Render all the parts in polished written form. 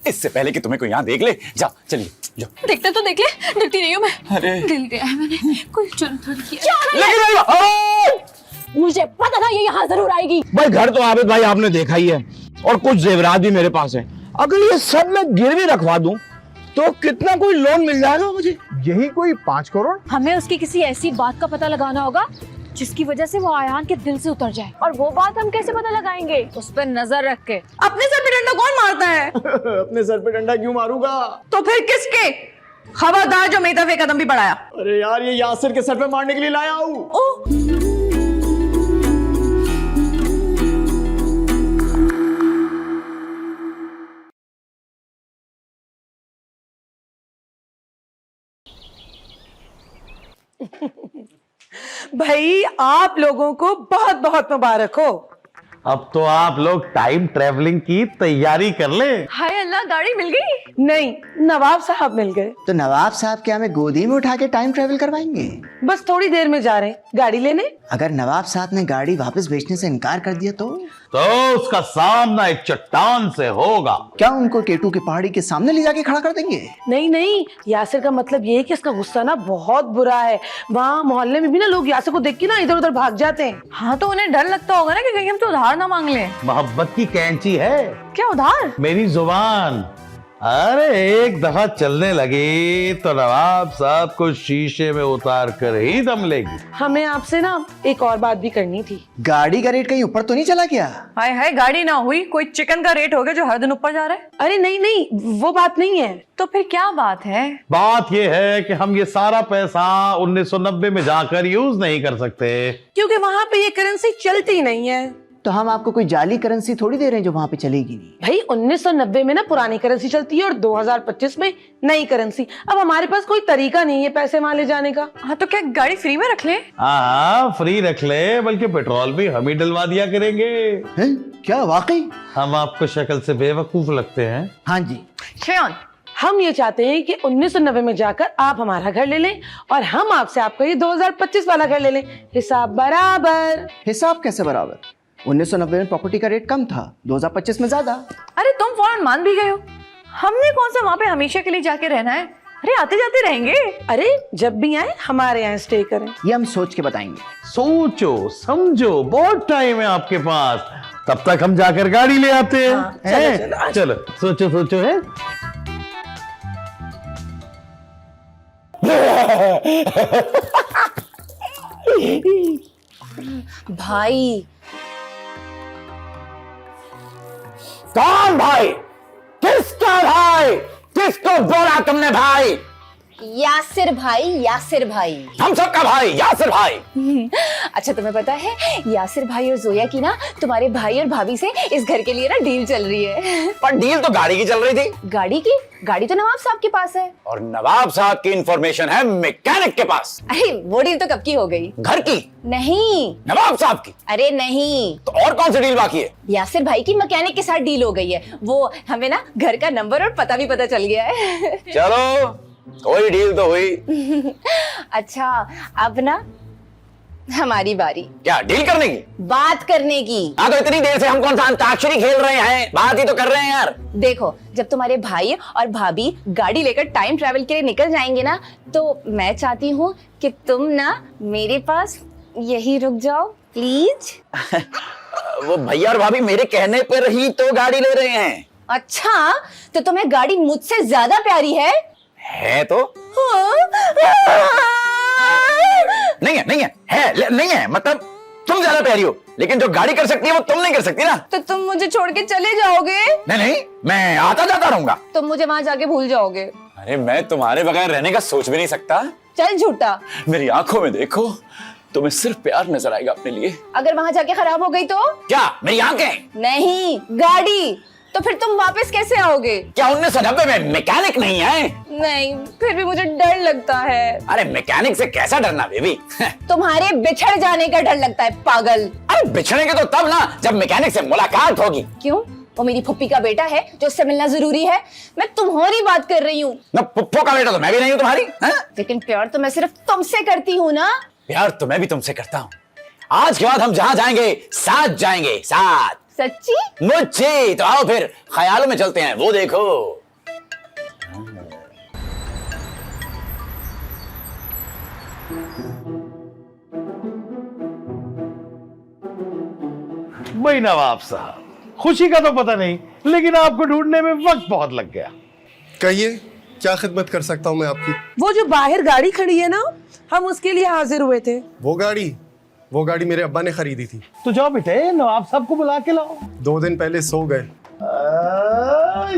इससे पहले कि तुम्हें कोई यहाँ देख ले। जाओ चलिए जाओ। देखते तो देख ले, डरती नहीं हूँ मैं। अरे दिल दिया है मैंने, कोई जुर्म थोड़ी किया। मुझे पता था ये यहाँ जरूर आएगी। भाई घर तो आबिद भाई आपने देखा ही है, और कुछ जेवरात भी मेरे पास है। अगर ये सब मैं गिरवी रखवा दूं तो कितना कोई लोन मिल जाएगा मुझे? यही कोई 5 करोड़। हमें उसकी किसी ऐसी बात का पता लगाना होगा जिसकी वजह से वो आयान के दिल से उतर जाए, और वो बात हम कैसे पता लगाएंगे? उस पर नजर रख के। अपने सर पे डंडा कौन मारता है? अपने सर पे डंडा क्यों मारूंगा? तो फिर किसके? खबरदार जो मेरी तरफ एक कदम भी बढ़ाया। अरे यार, ये यासिर के सर पे मारने के लिए लाया हूँ। भाई आप लोगों को बहुत बहुत मुबारक हो। अब तो आप लोग टाइम ट्रेवलिंग की तैयारी कर ले। हाय अल्लाह, गाड़ी मिल गई। नहीं, नवाब साहब मिल गए। तो नवाब साहब क्या हमें गोदी में उठा के टाइम ट्रेवल करवाएंगे? बस थोड़ी देर में जा रहे हैं गाड़ी लेने। अगर नवाब साहब ने गाड़ी वापस बेचने से इनकार कर दिया तो उसका सामना एक चट्टान से होगा। क्या उनको केटू की पहाड़ी के सामने ले जाके खड़ा कर देंगे? नहीं नहीं, यासिर का मतलब ये है कि इसका गुस्सा ना बहुत बुरा है। वहाँ मोहल्ले में भी ना लोग यासिर को देख के ना इधर उधर भाग जाते हैं। हाँ तो उन्हें डर लगता होगा ना कि कहीं हम तो उधार ना मांग लें। मोहब्बत की कैंची है। क्या उधार? मेरी जुबान। अरे एक दफा चलने लगी तो नवाब साहब को शीशे में उतार कर ही दम लेगी। हमें आपसे ना एक और बात भी करनी थी। गाड़ी का रेट कहीं ऊपर तो नहीं चला गया? हाय हाय, गाड़ी ना हुई, कोई चिकन का रेट हो गया जो हर दिन ऊपर जा रहा है। अरे नहीं नहीं, वो बात नहीं है। तो फिर क्या बात है? बात यह है कि हम ये सारा पैसा 1990 में जाकर यूज नहीं कर सकते, क्योंकि वहाँ पे ये करेंसी चलती नहीं है। तो हम आपको कोई जाली करेंसी थोड़ी दे रहे हैं जो वहाँ पे चलेगी नहीं। भाई 1990 में ना पुरानी करेंसी चलती है और 2025 में नई करेंसी। अब हमारे पास कोई तरीका नहीं है पैसे वहाँ ले जाने का। हाँ तो क्या गाड़ी फ्री में रख ले? हाँ फ्री रख ले, बल्कि पेट्रोल भी हम ही डलवा दिया करेंगे। हैं? क्या वाकई? हम आपको शक्ल से बेवकूफ लगते हैं? हाँ जी। श्रेयान, हम ये चाहते हैं कि 1990 में जाकर आप हमारा घर ले लें और हम आपसे आपका ये 2025 वाला घर ले लें। हिसाब बराबर। हिसाब कैसे बराबर? 1990 में प्रॉपर्टी का रेट कम था, 2025 में ज्यादा। अरे तुम फौरन मान भी गए हो। हमने कौन सा वहाँ पे हमेशा के लिए जाके रहना है? अरे आते जाते रहेंगे। अरे जब भी आए हमारे यहाँ स्टे करें। ये हम सोच के बताएंगे। सोचो समझो, बहुत टाइम है आपके पास, तब तक हम जाकर गाड़ी ले आते हैं। हाँ, हैं? चलो सोचो सोचो है। भाई कौन भाई? किसका भाई? किसको बोला तुमने भाई? यासिर भाई, यासिर भाई। हम सबका भाई यासिर भाई। अच्छा तुम्हें पता है यासिर भाई और जोया की ना तुम्हारे भाई और भाभी से इस घर के लिए ना डील चल रही है। पर डील तो गाड़ी की चल रही थी। गाड़ी की? गाड़ी तो नवाब साहब के पास है। और नवाब साहब की इंफॉर्मेशन है मैकेनिक के पास। अरे वो डील तो कब की हो गई। घर की नहीं, नवाब साहब की। अरे नहीं, तो और कौन सी डील बाकी है? यासिर भाई की मैकेनिक के साथ डील हो गई है। वो हमें ना घर का नंबर और पता भी पता चल गया है। चलो कोई डील तो हुई। अच्छा अब ना हमारी बारी। क्या डील करने की? बात करने की। हाँ तो इतनी देर से हम कौन सा अंताक्षरी खेल रहे हैं? बात ही तो कर रहे हैं यार। देखो जब तुम्हारे भाई और भाभी गाड़ी लेकर टाइम ट्रैवल के लिए निकल जाएंगे ना, तो मैं चाहती हूँ कि तुम ना मेरे पास यही रुक जाओ प्लीज। वो भैया और भाभी मेरे कहने पर ही तो गाड़ी ले रहे हैं। अच्छा तो तुम्हें गाड़ी मुझसे ज्यादा प्यारी है? है तो नहीं है नहीं है, मतलब तुम ज्यादा प्यारी हो, लेकिन जो गाड़ी कर सकती है वो तुम नहीं कर सकती ना। तो तुम मुझे छोड़ के चले जाओगे? नहीं मैं आता जाता रहूंगा। तुम मुझे वहां जाके भूल जाओगे। अरे मैं तुम्हारे बगैर रहने का सोच भी नहीं सकता। चल झूठा। मेरी आंखों में देखो, तुम्हें सिर्फ प्यार नजर आएगा अपने लिए। अगर वहां जाके खराब हो गई तो? क्या मेरी आंखें? नहीं गाड़ी। तो फिर तुम वापस कैसे आओगे? क्या 1990 में मैकेनिक नहीं है? नहीं, फिर भी मुझे डर लगता है। अरे मैकेनिक से कैसा डरना बेबी? तुम्हारे बिछड़ जाने का डर लगता है पागल। अरे बिछड़ेंगे तो तब ना जब मैकेनिक से मुलाकात होगी। क्यों? वो मेरी फुप्पी का बेटा है जो उससे मिलना जरूरी है। मैं तुम्हारी बात कर रही हूँ। ना पुप्पो का बेटा तो मैं भी नहीं हूँ तुम्हारी। लेकिन प्यार तो मैं सिर्फ तुमसे करती हूँ ना। प्यार तो मैं भी तुमसे करता हूँ। आज के बाद हम जहाँ जाएंगे साथ जाएंगे, साथ सच्ची? मुझे तो आओ फिर ख्यालों में चलते हैं, वो देखो। भाई नवाब साहब, खुशी का तो पता नहीं, लेकिन आपको ढूंढने में वक्त बहुत लग गया। कहिए, क्या खिदमत कर सकता हूँ मैं आपकी? वो जो बाहर गाड़ी खड़ी है ना, हम उसके लिए हाजिर हुए थे। वो गाड़ी मेरे अब्बा ने खरीदी थी। तो जाओ बेटे, नवाब साहब को बुला के लाओ। 2 दिन पहले सो गए।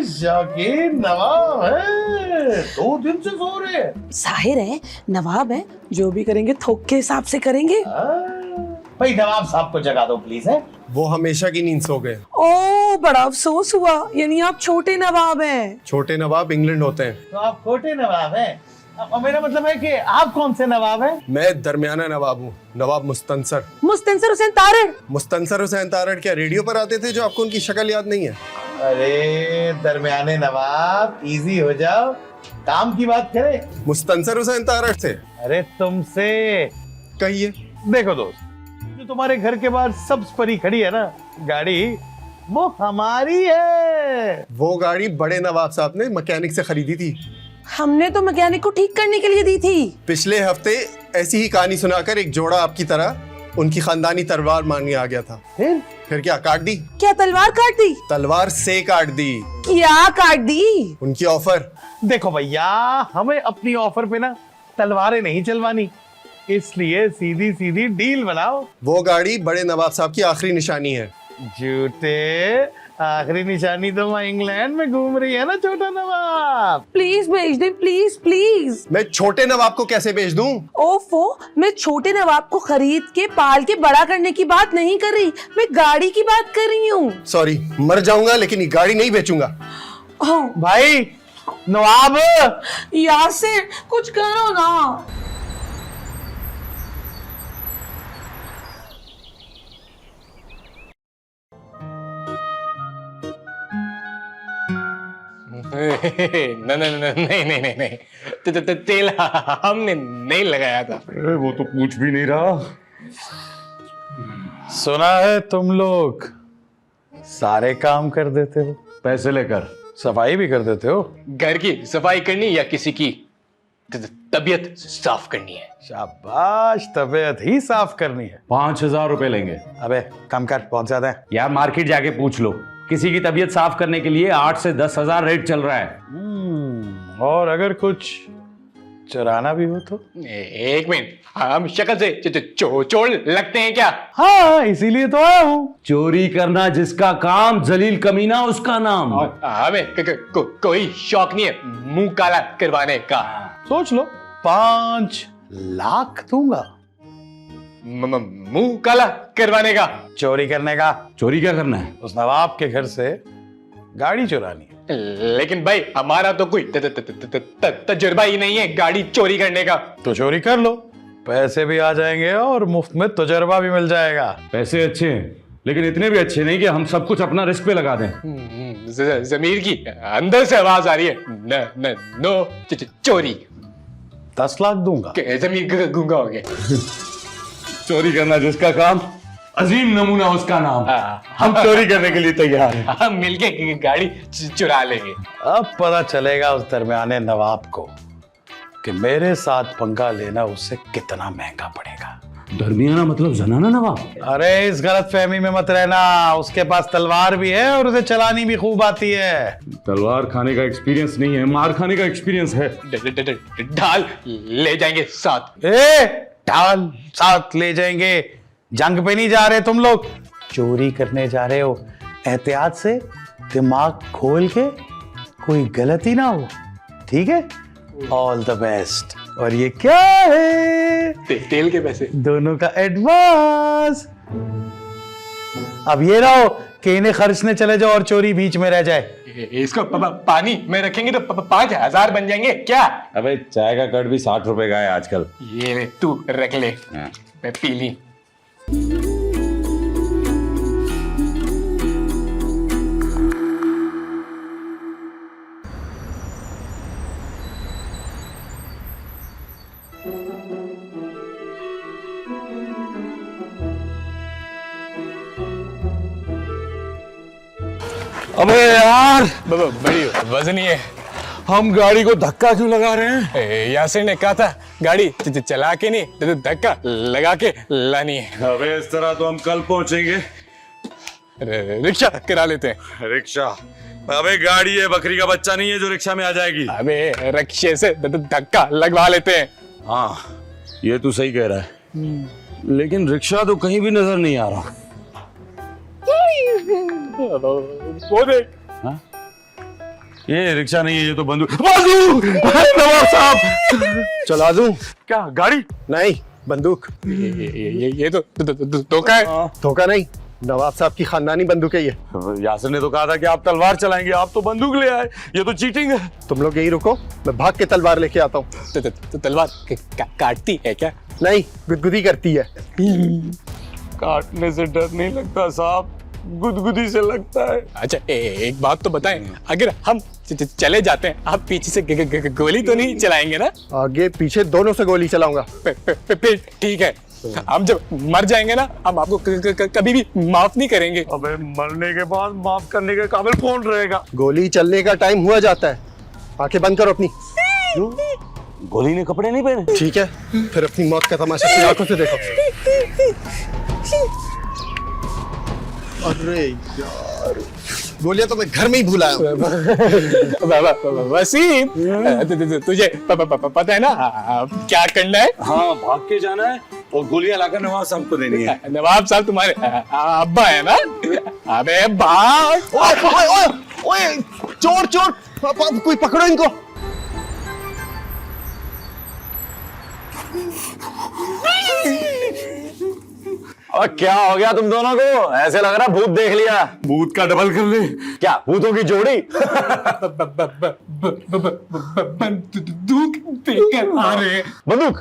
शौकीन नवाब है, 2 दिन से सो रहे हैं। जाहिर है नवाब है, जो भी करेंगे थोक के हिसाब से करेंगे। भाई नवाब साहब को जगा दो प्लीज। है वो हमेशा की नींद सो गए। ओ, बड़ा अफसोस हुआ, यानी आप छोटे नवाब हैं। छोटे नवाब इंग्लैंड होते हैं। तो आप छोटे नवाब हैं। अब मेरा मतलब है कि आप कौन से नवाब हैं? मैं दरमियाना नवाब हूँ, नवाब मुस्तंसर। मुस्तंसर हुसैन तारड़। मुस्तंसर हुसैन तारड़ क्या रेडियो पर आते थे, जो आपको उनकी शक्ल याद नहीं है? अरे दरमियाने नवाब, इजी हो जाओ, काम की बात करें। मुस्तंसर हुसैन तारड़ से। अरे तुमसे। कहिए। देखो दोस्त, जो तुम्हारे घर के बाहर सब्ज परी खड़ी है ना गाड़ी, वो हमारी है। वो गाड़ी बड़े नवाब साहब ने मैकेनिक से खरीदी थी। हमने तो मैकेनिक को ठीक करने के लिए दी थी। पिछले हफ्ते ऐसी ही कहानी सुनाकर एक जोड़ा आपकी तरह उनकी खानदानी तलवार मांगने आ गया था। फिर क्या काट दी? क्या तलवार काट दी? तलवार से काट दी। क्या काट दी? उनकी ऑफर। देखो भैया, हमें अपनी ऑफर पे ना तलवारें नहीं चलवानी, इसलिए सीधी सीधी डील बनाओ। वो गाड़ी बड़े नवाब साहब की आखिरी निशानी है। झूठे, आखिरी निशानी तो वहाँ इंग्लैंड में घूम रही है ना छोटा नवाब। प्लीज भेज दे, प्लीज प्लीज। मैं छोटे नवाब को कैसे भेज दूं? ओफो, मैं छोटे नवाब को खरीद के पाल के बड़ा करने की बात नहीं कर रही, मैं गाड़ी की बात कर रही हूँ। सॉरी, मर जाऊंगा लेकिन ये गाड़ी नहीं बेचूंगा। भाई नवाब, यासिर कुछ करो ना। नहीं, तेल हमने नहीं लगाया था। अरे वो तो पूछ भी नहीं रहा। सुना है तुम लोग सारे काम कर देते हो, पैसे लेकर सफाई भी कर देते हो। घर की सफाई करनी या किसी की तबीयत साफ करनी है? शाबाश, तबीयत ही साफ करनी है। 5,000 रुपए लेंगे। अबे कम कर, बहुत ज्यादा है यार मार्केट जाके पूछ लो, किसी की तबीयत साफ करने के लिए 8 से 10,000 रेट चल रहा है। और अगर कुछ चुराना भी हो तो? एक मिनट, हम शक्ल से चोर लगते हैं क्या? हाँ, इसीलिए तो आया हूँ। चोरी करना जिसका काम, जलील कमीना उसका नाम। और हमें कोई शौक नहीं है मुंह काला करवाने का। सोच लो, 5 लाख दूंगा। मुंह काला करवाने का? चोरी करने का। चोरी क्या करना है? उस नवाब के घर से गाड़ी चुरानी है। लेकिन भाई हमारा तो कोई तजुर्बा ही नहीं है गाड़ी चोरी करने का। तो चोरी कर लो, पैसे भी आ जाएंगे और मुफ्त में तजुर्बा भी मिल जाएगा। पैसे अच्छे हैं, लेकिन इतने भी अच्छे नहीं कि हम सब कुछ अपना रिस्क पे लगा दें। जमीर की अंदर से आवाज आ रही है, न नो चोरी। 10 लाख दूंगा। जमीर गूंगा हो गया। चोरी करना जिसका काम, अजीम नमूना उसका नाम। हम चोरी करने के लिए तैयार हैं। हम मिलके गाड़ी चुरा लेंगे। अब पता चलेगा उस दरमियाने नवाब को कि मेरे साथ पंगा लेना उससे कितना महंगा पड़ेगा। दरमियाना मतलब जनाना नवाब? अरे इस गलत फहमी में मत रहना, उसके पास तलवार भी है और उसे चलानी भी खूब आती है। तलवार खाने का एक्सपीरियंस नहीं है, मार खाने का एक्सपीरियंस है। ढाल ले जाएंगे साथ। ढाल साथ ले जाएंगे? जंग पे नहीं जा रहे तुम लोग, चोरी करने जा रहे हो। एहतियात से, दिमाग खोल के, कोई गलती ना हो, ठीक है? All the best. और ये क्या है? तेल के पैसे दोनों का एडवांस। अब ये रहो कि इन्हें खर्चने चले जाओ और चोरी बीच में रह जाए। इसको पानी में रखेंगे तो 5,000 बन जाएंगे क्या? अबे चाय का कट भी 60 रुपए का है आजकल। ये ले, तू रख ले, मैं पी ली। अबे यार, बड़ी वजनी है। हम गाड़ी को धक्का क्यों लगा रहे हैं? यासिर ने कहा था गाड़ी चला के नहीं धक्का लगा के लानी है। अबे इस तरह तो हम कल पहुंचेंगे। रिक्शा करा लेते हैं। रिक्शा? अबे गाड़ी है, बकरी का बच्चा नहीं है जो रिक्शा में आ जाएगी। अबे रिक्शे से धक्का लगवा लेते हैं। हाँ ये तू सही कह रहा है, लेकिन रिक्शा तो कहीं भी नजर नहीं आ रहा। वो देख, ये रिक्शा नहीं है, ये तो बंदूक। नवाब साहब चला दूं? क्या गाड़ी? नहीं, बंदूक। ये तो धोखा है। धोखा नहीं, नवाब साहब की खानदानी बंदूक है ये। यासिर ने तो कहा था कि आप तलवार चलाएंगे, आप तो बंदूक ले आए। ये तो चीटिंग है। तुम लोग यहीं रुको, मैं भाग के तलवार लेके आता हूँ। तलवार काटती है क्या? नहीं, गुदगुदी करती है। काटने से डर नहीं लगता साहब, गुदगुदी से लगता है। अच्छा एक बात तो बताएं, अगर हम चले जाते हैं, आप पीछे से गोली तो नहीं चलाएंगे ना? आगे पीछे दोनों से गोली चलाऊंगा। फिर ठीक है, हम जब मर जाएंगे ना, हम आपको कभी भी माफ नहीं करेंगे। अबे मरने के बाद माफ करने के काबिल कौन रहेगा? गोली चलने का टाइम हुआ जाता है, आंखें बंद करो अपनी। गोली ने कपड़े नहीं पहने? ठीक है, फिर अपनी मौत का तमाशा अपनी आंखों से देखो। अरे यार, गोलियां तो मैं घर में ही भूला हूं। वसीम, तुझे पता है ना क्या करना है? हाँ भाग के जाना है और गोलियां लाकर नवाब साहब को देनी है। नवाब साहब तुम्हारे अब्बा है ना? अबे भाग। ओए ओए ओए ओए, चोर चोर, कोई पकड़ो इनको। और क्या हो गया तुम दोनों को? ऐसे लग रहा भूत देख लिया। भूत का डबल कर ले। क्या भूतों की जोड़ी? बंदूक देकर आ रहे हैं। बंदूक?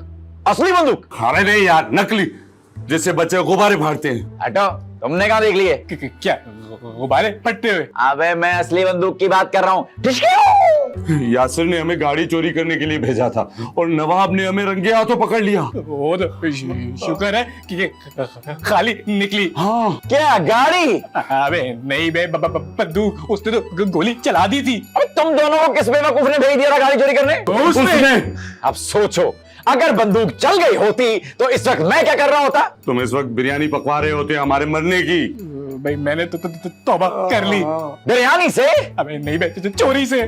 असली बंदूक? अरे नहीं यार, नकली, जिससे बच्चे गुब्बारे फाड़ते हैं। हटो, तुमने कहाँ देख लिए? क्या गुब्बारे फटते हुए? अबे मैं असली बंदूक की बात कर रहा हूँ। यासिर ने हमें गाड़ी चोरी करने के लिए भेजा था और नवाब ने हमें रंगे हाथों पकड़ लिया। वो तो शुक्र है कि खाली निकली। हाँ क्या गाड़ी? अबे नहीं बे, बंदूक उसने तो गोली चला दी थी। अबे तुम दोनों को किस बेवकूफ ने भेज दिया था गाड़ी चोरी करने? उसने। अब सोचो, अगर बंदूक चल गई होती तो इस वक्त मैं क्या कर रहा होता? तुम इस वक्त बिरयानी पकवा रहे होते हमारे मरने की। भाई मैंने तो तौबा कर ली। बिरयानी से? अबे नहीं बे, चोरी से।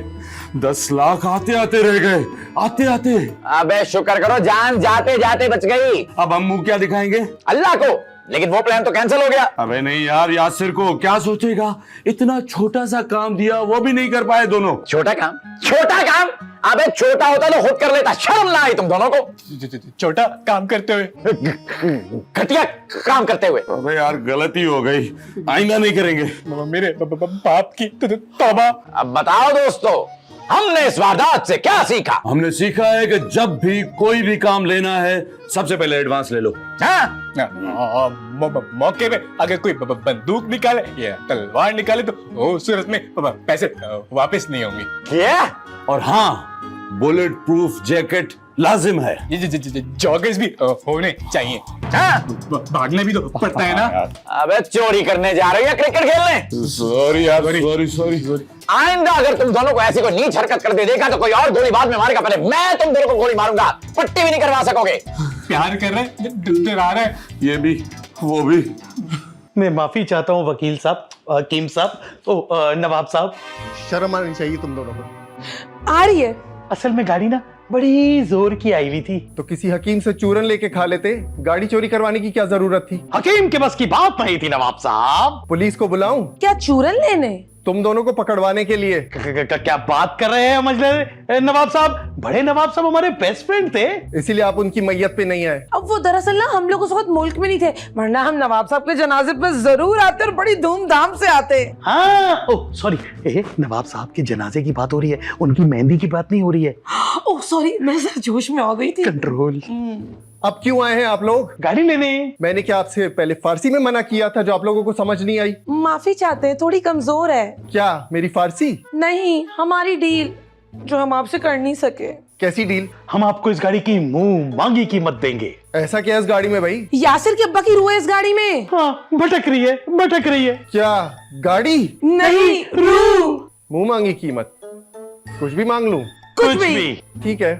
10 लाख आते आते रह गए, आते आते। अबे शुक्र करो जान जाते जाते बच गई। अब हम मुंह क्या दिखाएंगे? अल्लाह को। लेकिन वो प्लान तो कैंसिल हो गया। अबे नहीं यार, यासिर को क्या सोचेगा? इतना छोटा सा काम दिया, वो भी नहीं कर पाए दोनों। छोटा काम? छोटा काम? अबे छोटा होता तो खुद कर लेता। शर्म ना आई तुम दोनों को? छोटा काम करते हुए, घटिया काम करते हुए। अबे यार गलती हो गई, आइंदा नहीं करेंगे। मेरे बाप की तौबा। अब बताओ दोस्तों, हमने इस वारदात से क्या सीखा? हमने सीखा है कि जब भी कोई भी काम लेना है, सबसे पहले एडवांस ले लो। हाँ? मौके पे अगर कोई बंदूक निकाले या तलवार निकाले तो उस सूरत में पैसे वापस नहीं होंगे। क्या? और हाँ, बुलेट प्रूफ जैकेट लाजिम है। जॉगर्स भी होने चाहिए। हाँ? भागने भी तो पड़ता है ना। अबे चोरी करने जा रहे हो या क्रिकेट खेलने? सॉरी यार, सॉरी। आइंदा अगर तुम दोनों को ऐसी कोई नीच हरकत करते देखा तो कोई और गोली बाद में मारेगा, पहले मैं तुम दोनों को गोली मारूंगा। पट्टी भी नहीं करवा सकोगे। प्यार कर रहे, डरा रहे। ये भी वो भी। मैं माफी चाहता हूँ वकील साहब, हकीम साहब, तो नवाब साहब। शर्म आनी चाहिए तुम दोनों को। आ रही है। असल में गाड़ी ना बड़ी जोर की आई हुई थी। तो किसी हकीम से चूरन लेके खा लेते, गाड़ी चोरी करवाने की क्या जरूरत थी? हकीम के बस की बात नहीं थी नवाब साहब। पुलिस को बुलाऊं? क्या चूरन लेने? तुम दोनों को पकड़वाने के लिए। क्या बात कर रहे हैं मजले नवाब साहब? बड़े नवाब साहब हमारे बेस्ट फ्रेंड थे, इसीलिए आप उनकी मैयत पे नहीं आए। अब वो दरअसल ना हम लोग उस वक्त मुल्क में नहीं थे, वरना हम नवाब साहब के जनाजे पे जरूर आते और बड़ी धूमधाम से आते। हाँ, ओह सॉरी, नवाब साहब के जनाजे की बात हो रही है, उनकी मेहंदी की बात नहीं हो रही है। ओह सॉरी, मैं जरा जोश में आ गई थी। कंट्रोल। अब क्यों आए हैं आप लोग? गाड़ी लेने। मैंने क्या आपसे पहले फारसी में मना किया था जो आप लोगों को समझ नहीं आई? माफी चाहते हैं, थोड़ी कमजोर है। क्या मेरी फारसी? नहीं, हमारी डील जो हम आपसे कर नहीं सके। कैसी डील? हम आपको इस गाड़ी की मुंह मांगी कीमत देंगे। ऐसा क्या है इस गाड़ी में भाई? यासिर के अब्बा की रूह है इस गाड़ी में। हाँ, भटक रही है, भटक रही है। क्या गाड़ी? नहीं, रूह। मुंह मांगी कीमत? कुछ भी मांग लूं? कुछ भी। ठीक है।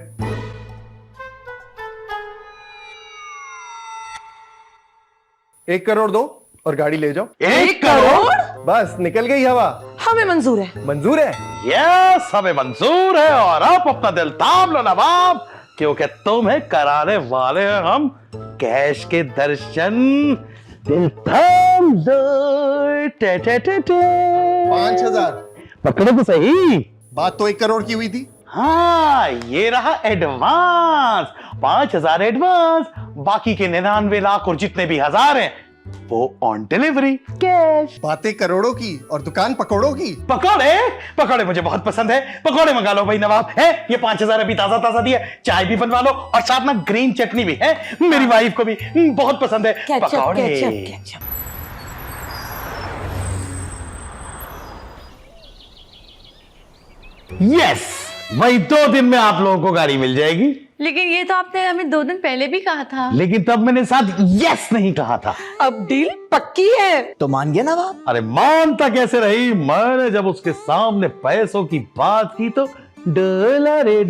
एक करोड़ दो और गाड़ी ले जाओ। 1 करोड़? बस निकल गई हवा। हमें मंजूर है। मंजूर है? यस, हमें मंजूर है। और आप अपना दिल थाम लो नवाब, क्योंकि तुम्हें कराने वाले हैं हम कैश के दर्शन। दिल थाम लो। 5,000 पकड़ो तो सही। बात तो 1 करोड़ की हुई थी। हाँ, ये रहा एडवांस। 5,000 एडवांस, बाकी के 99 लाख और जितने भी हजार हैं वो ऑन डिलीवरी कैश। बातें करोड़ों की और दुकान पकौड़ों की। पकौड़े? पकौड़े मुझे बहुत पसंद है। पकौड़े मंगा लो भाई नवाब। है ये 5,000 अभी ताजा ताजा दिया, चाय भी बनवा लो और साथ में ग्रीन चटनी भी है, मेरी वाइफ को भी बहुत पसंद है। पकौड़े। यस, वही 2 दिन में आप लोगों को गाड़ी मिल जाएगी। लेकिन ये तो आपने हमें 2 दिन पहले भी कहा था। लेकिन तब मैंने साथ यस नहीं कहा था। अब डील पक्की है। तो मान गया नवाब? अरे मानता कैसे रही, मैंने जब उसके सामने पैसों की बात की तो डोला रे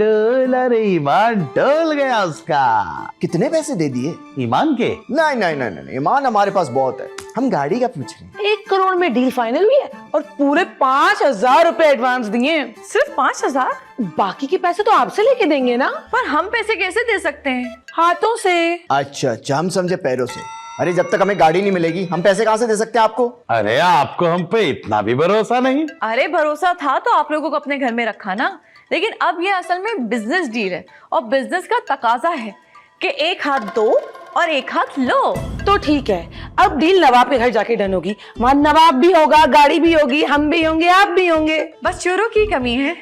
ईमान डोल गया उसका। कितने पैसे दे दिए? ईमान के? नहीं नहीं नहीं नहीं, ईमान हमारे पास बहुत है। हम गाड़ी का पूछ रहे हैं। 1 करोड़ में डील फाइनल हुई है और पूरे 5,000 रुपए एडवांस दिए। सिर्फ 5,000? बाकी के पैसे तो आपसे लेके देंगे ना। पर हम पैसे कैसे दे सकते हैं? हाथों से। अच्छा अच्छा, हम समझे पैरों से। अरे जब तक हमें गाड़ी नहीं मिलेगी हम पैसे कहाँ से दे सकते हैं आपको? अरे आपको हम पे इतना भी भरोसा नहीं? अरे भरोसा था तो आप लोगों को अपने घर में रखा ना। लेकिन अब ये असल में बिजनेस डील है और बिजनेस का तकाजा है कि एक हाथ दो और एक हाथ लो। तो ठीक है, अब डील नवाब के घर जाके डन होगी। वहां नवाब भी होगा, गाड़ी भी होगी, हम भी होंगे, आप भी होंगे। बस चोरों की कमी है,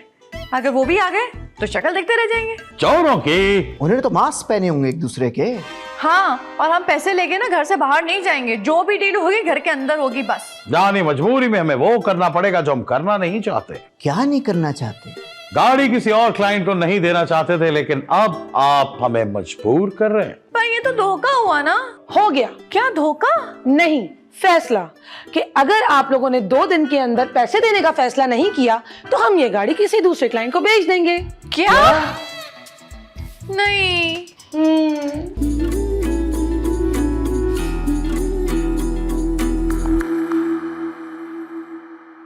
अगर वो भी आ गए तो शक्ल देखते रह जाएंगे। चोरों की? उन्होंने तो मास्क पहने होंगे एक दूसरे के। हाँ, और हम पैसे लेके ना घर से बाहर नहीं जाएंगे। जो भी डील होगी घर के अंदर होगी बस। जानी मजबूरी में हमें वो करना पड़ेगा जो हम करना नहीं चाहते। क्या नहीं करना चाहते? गाड़ी किसी और क्लाइंट को नहीं देना चाहते थे, लेकिन अब आप हमें मजबूर कर रहे हैं। पर ये तो धोखा हुआ ना। हो गया। क्या धोखा? नहीं, फैसला कि अगर आप लोगों ने 2 दिन के अंदर पैसे देने का फैसला नहीं किया तो हम ये गाड़ी किसी दूसरे क्लाइंट को बेच देंगे। क्या? नहीं।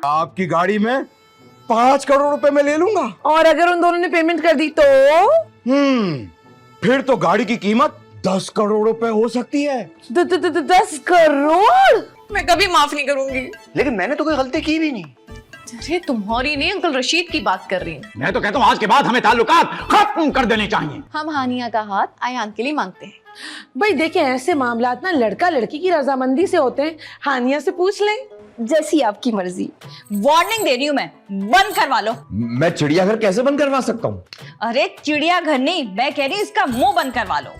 आपकी गाड़ी में 5 करोड़ रुपए मैं ले लूंगा। और अगर उन दोनों ने पेमेंट कर दी तो? फिर तो गाड़ी की कीमत 10 करोड़ रुपए हो सकती है। 10 करोड़? मैं कभी माफ नहीं करूंगी। लेकिन मैंने तो कोई गलती की भी नहीं। अरे तुम्हारी नहीं, अंकल रशीद की बात कर रही हूँ। मैं तो कहता हूँ आज के बाद हमें ताल्लुकात खत्म कर देने चाहिए। हम हानिया का हाथ आयान के लिए मांगते हैं। भाई देखिए, ऐसे मामलात ना लड़का लड़की की रजामंदी से होते हैं। हानिया से पूछ लें। जैसी आपकी मर्जी। वार्निंग दे रही हूँ मैं, बंद करवा लो। मैं चिड़ियाघर कैसे बंद करवा सकता हूँ? अरे चिड़ियाघर नहीं, मैं कह रही हूँ इसका मुंह बंद करवा लो।